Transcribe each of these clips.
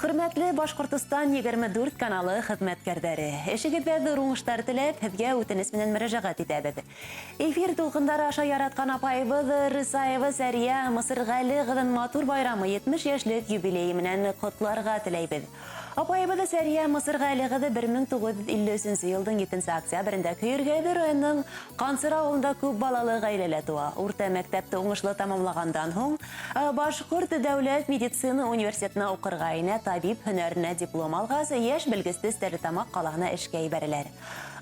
Hürmetli Башкортостан 24 каналы хезмәткәрләре. Эшегездә уңышлар теләп, һезгә үтенеч белән мөрәҗәгать итәбез. Эфир тулкыннары аша яраткан апайыбыз Рысаева Сәрия Мисыргали кызын матур байрамы 70 яшьлек юбилей менән котларга теләйбез. Апайыбыз Сәрия Мисыргали кызы 1953 елның 7 октябрендә Көйргәде районының Кансыр авылында күп балалы гаиләлә туа. Урта мәктәпте уңышлы тәмамлагандан соң Башкорт дәүләт медицина университетына укырга инә, табиб һөнәренә диплом алгас, яшь белгесез Стәрлетамак калаһына эшкә ибәрәләр.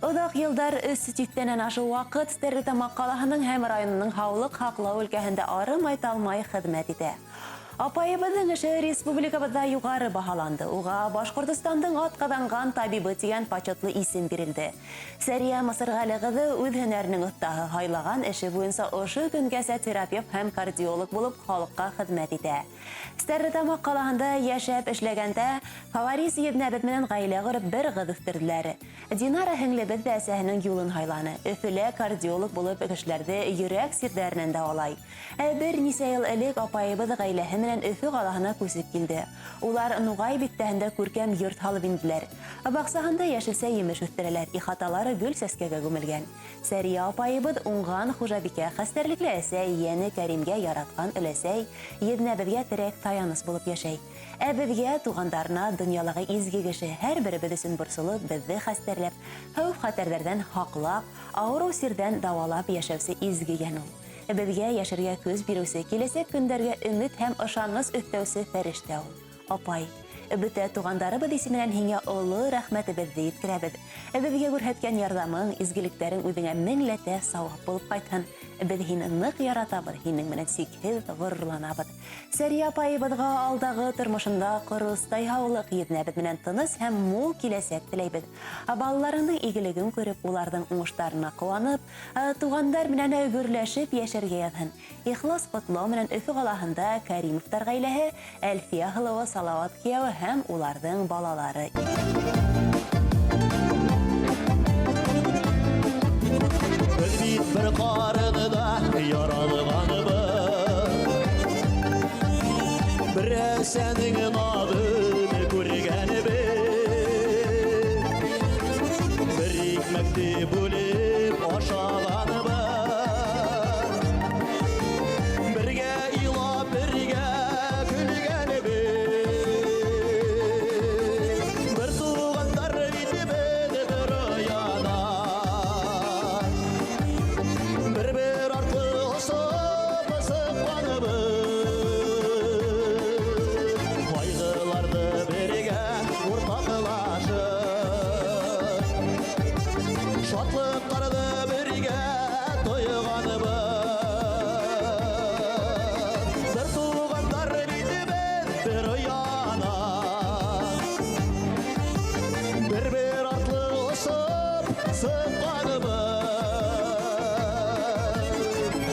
Удак елдар өс тиктәнән ашу вакыт Стәрлетамак калаһының һәм районының һаулык хаклау өлкәһендә арымай талмай хезмәт итә. Апайыбызның эше республикабызда югары баһаланды. Уга Башкортостандың атказанган табибы дигән почетлы исем бирелде. Сәрия Мисыргали кызы үз һөнәренең остагы, хайлаган эше буенча ошо көнгәсә терапевт һәм кардиолог булып халыкка хезмәт итә. Стәрлетамак калаһында яшәп эшләгәндә Фаворис Еднәбет менән гаилә корып бер кыз үстерделәр. Динара һеңлебез дә әсәһенең юлын хайланы. Өфөлә кардиолог булып эшләрде, йөрәк сирдәреннән дәвалай. Бер ничә ел элек апайыбыз гаиләһе менән Өфө калаһына күсеп килде. Улар Нугай биттәһендә күркәм йорт халып инделәр. Баксаһында яшелсә емеш үстерәләр, ихаталары гөл сәскәгә күмелгән. Сәрия апайыбыз уңган хуҗабикә, хәстәрлекле әсә, яне Кәримгә яраткан өләсәй, Еднәбезгә терәк таяныс булып яшәй. Безгә тугандарына дөньялыгы изге кеше һәрберебез өчен борсылып, безне хәстәрләп, хәүф-хәтәрләрдән хаклап, авыру сирдән давалап яшәүсе изге янул. Безгә яшәргә күз бирүсе, киләсәк көндәргә өмет һәм ышаныс өстәүсе фәрештә ул. Апай, бөтә тугандарыбыз исеменнән һиңә олы рәхмәтебезне җиткерәбез. Безгә күрһәткән ярдәмең, изгелекләрең үзеңә меңләтә савап булып кайткан. Без һине нык яратабыз, һинең менән сикһез горурланабыз. Сәрия апайыбызга алдагы тормышында кырыстай һаулык, Еднәбез менән тыныс һәм мул киләсәк теләйбез. Балаларының игелеген күреп, уларның уңышларына куанып, тугандар менән гөрләшеп яшәргә язһын. Ихлас котлау менән Өфө калаһында Кәримовтар гаиләһе, Әлфия Хылова Салават кияү һәм уларның балалары. Bir qarınıda yaralığanıbız, birəv sənin adını görgənibіз, bir hikməkti bölüb aşağanıbız, birgə ilab, birgə gülgənibіз, bir tuğanlar bitibid bir yana. Bir artlı osop sıklanıbız, kaygılardı birge ortaklaşıp, şatlıklardı birge toyğanıbız, bir tuğanlar bitibid bir yana, bir artlı osop sıklanıbız.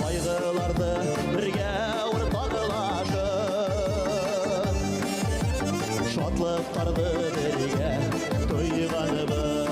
Kaygılardı birge ortaklaşıp, şatlıklardı birge toyğanıbız.